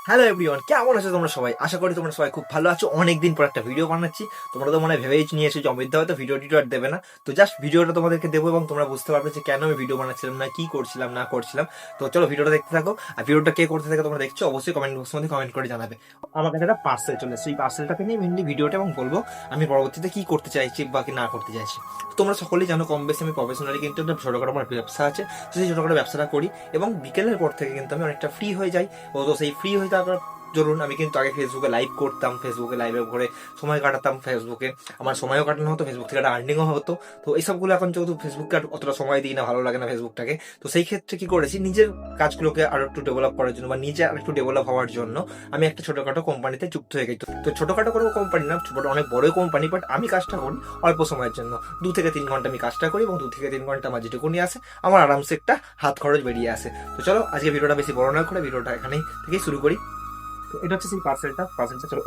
Hello everyone, কেমন আছো তোমরা সবাই? আশা করি তোমরা সবাই খুব ভালো আছো। অনেকদিন পর একটা ভিডিও বানাচ্ছি। তোমরা তো মনে হয় ভেবেই নিয়েছো যে অমিত দা হয়তো ভিডিও টিডিও আর দেবে না। তো জাস্ট ভিডিওটা তোমাদেরকে দেবো এবং তোমরা বুঝতে পারবে যে কেন আমি ভিডিও বানাচ্ছিলাম না, কি করছিলাম না করছিলাম। তো চলো ভিডিওটা দেখতে থাকো। আর ভিডিওটা কে করতে থাকে তোমরা দেখছো অবশ্যই কমেন্ট বক্সের মধ্যে কমেন্ট করে জানাবে। আমার কাছে একটা পার্সেল চলে এসেছে, এই পার্সেলটাকে নিয়ে মেনলি ভিডিওটা এবং বলবো আমি পরবর্তীতে কি করতে চাইছি বা কি না করতে চাইছি। তো তোমরা সকলেই জানো কম বেশি আমি প্রফেশনালি কিন্তু একটা ছোটখাটো আমার ব্যবসা আছে। তো সেই ছোটখাটো ব্যবসাটা করি এবং বিকেলের পর থেকে কিন্তু আমি অনেকটা ফ্রি হয়ে যাই। তো সেই ফ্রি হয়ে যাওয়ার ধরুন আমি কিন্তু আগে ফেসবুকে লাইভ করতাম, ফেসবুকে লাইভে করে সময় কাটাতাম, ফেসবুকে আমার সময়ও কাটানো হতো, ফেসবুক থেকে একটা আর্নিংও হতো। তো এইসবগুলো এখন যেহেতু ফেসবুককে আর অতটা সময় দিই না, ভালো লাগে না ফেসবুকটাকে, তো সেই ক্ষেত্রে কি করেছি নিজের কাজগুলোকে আরো একটু ডেভেলপ করার জন্য বা নিজে আর একটু ডেভেলপ হওয়ার জন্য আমি একটা ছোটখাটো কোম্পানিতে যুক্ত হয়ে গেছি। তো ছোটখাটো কোনো কোম্পানি না, অনেক বড় কোম্পানি, বাট আমি কাজটা করি অল্প সময়ের জন্য। 2 থেকে 3 ঘন্টা আমি কাজটা করি এবং 2 থেকে 3 ঘন্টা আমার যেটুকুনি আসে আমার আরামসে একটা হাত খরচ বেরিয়ে আসে। তো চলো আজকে ভিডিওটা বেশি বড় না করে ভিডিওটা এখানেই থেকেই শুরু করি। তো এটা হচ্ছে সেই পার্সেলটা চলো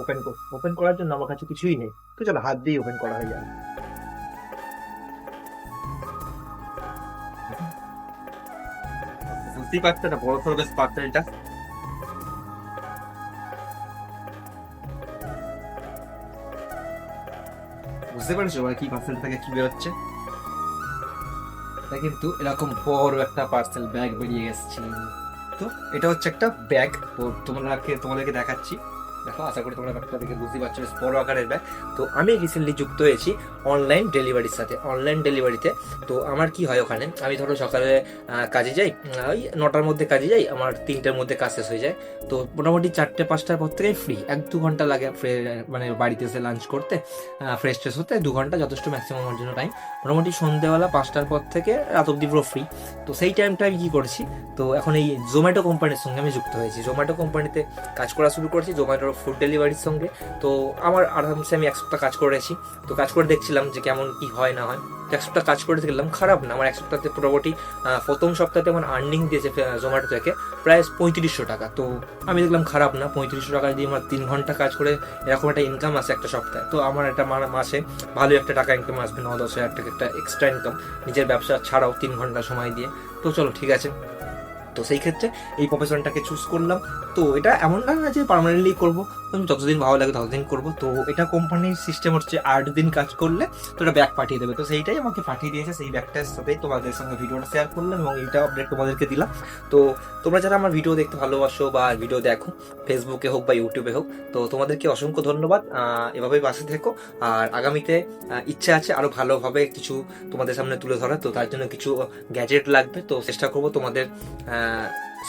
ওপেন করার জন্য আমার কাছে কিছুই নেই। তো চলো হাত দিয়ে ওপেন করা হয়ে যাবে। বুঝতেই পারছো এটা বড় সড়ো বেশ পার্সেলটা। বুঝতে পারছো মানে কি পার্সেল থেকে কি বেরোচ্ছে? এটা কিন্তু এরকম বড় একটা পার্সেল ব্যাগ বেরিয়ে এসেছে। তো এটা হচ্ছে একটা ব্যাগ। তো তোমাদেরকে দেখাচ্ছি। দেখো, আশা করি তোমরা ব্যাগটা দেখে বুঝতে পারছো বেশ বড় আকারের ব্যাগ। তো আমি রিসেন্টলি যুক্ত হয়েছি অনলাইন ডেলিভারির সাথে, অনলাইন ডেলিভারিতে। তো আমার কি হয় ওখানে, আমি ধরো সকালে কাজে যাই, ওই 9টার মধ্যে কাজে যাই, আমার 3টার মধ্যে কাজ শেষ হয়ে যায়। তো মোটামুটি 4টে 5টার পর থেকেই ফ্রি, 1-2 ঘন্টা লাগে মানে বাড়িতে এসে লাঞ্চ করতে, ফ্রেশ ট্রেশ হতে 2 ঘন্টা যথেষ্ট ম্যাক্সিমাম আমার জন্য টাইম। মোটামুটি সন্ধ্যেবেলা 5টার পর থেকে রাত অব্দি পুরো ফ্রি। তো সেই টাইমটা আমি কি করছি, তো এখন এই জোম্যাটো কোম্পানির সঙ্গে আমি যুক্ত হয়েছি, জোম্যাটো কোম্পানিতে কাজ করা শুরু করেছি, জোম্যাটোর ফুড ডেলিভারির সঙ্গে। তো আমার আরামসে আমি 1 সপ্তাহ কাজ করেছি। তো কাজ করে দেখছিলাম যে কেমন কি হয় না হয়। 1 সপ্তাহ কাজ করে দেখলাম খারাপ না, আমার 1 সপ্তাহতে মোটামুটি প্রথম সপ্তাহে আমার আর্নিং দিয়েছে জোম্যাটো থেকে প্রায় 3500 টাকা। তো আমি দেখলাম খারাপ না, 3500 টাকা দিয়ে আমার 3 ঘন্টা কাজ করে এরকম একটা ইনকাম আসে একটা সপ্তাহে। তো আমার একটা মাসে ভালো একটা টাকা ইনকাম আসবে, 9-10 হাজার টাকা একটা এক্সট্রা ইনকাম নিজের ব্যবসা ছাড়াও 3 ঘন্টা সময় দিয়ে। তো চলো ঠিক আছে। তো সেই ক্ষেত্রে এই প্রফেশনটাকে চুজ করলাম। তো এটা এমন না যে পার্মানেন্টলি করবো, আমি যতদিন ভালো লাগে ততদিন করবো। তো এটা কোম্পানির সিস্টেম হচ্ছে 8 দিন কাজ করলে তো এটা ব্যাগ পাঠিয়ে দেবে। তো সেইটাই আমাকে পাঠিয়ে দিয়েছে, সেই ব্যাগটার সাথেই তোমাদের সঙ্গে ভিডিওটা শেয়ার করলাম এবং এইটা আপডেট তোমাদেরকে দিলাম। তো তোমরা যারা আমার ভিডিও দেখতে ভালোবাসো বা ভিডিও দেখো, ফেসবুকে হোক বা ইউটিউবে হোক, তো তোমাদেরকে অসংখ্য ধন্যবাদ। এভাবেই পাশে থেকো। আর আগামীতে ইচ্ছা আছে আরো ভালোভাবে কিছু তোমাদের সামনে তুলে ধরা। তো তার জন্য কিছু গ্যাজেট লাগবে, তো চেষ্টা করবো তোমাদের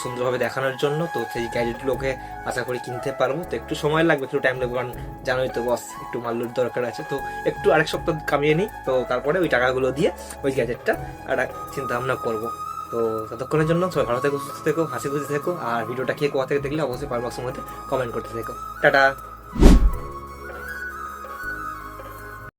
সুন্দরভাবে দেখানোর জন্য। তো সেই গ্যাজেটগুলোকে আশা করি কিনতে পারবো। তো একটু সময় লাগবে, একটু টাইম লাগবে, কারণ জানোই তো বস একটু মাল্লুর দরকার আছে। তো একটু আরেক সপ্তাহ কামিয়ে নিই, তো তারপরে ওই টাকাগুলো দিয়ে ওই গ্যাজেটটা একটা চিন্তা ভাবনা করবো। তো ততক্ষণের জন্য সবাই ভালো থেকো, সুস্থ থেকো, হাসি খুশি থেকো। আর ভিডিওটা কে কোথা থেকে দেখলে অবশ্যই কমেন্ট বক্সের মধ্যে কমেন্ট করতে থেকো। টাটা।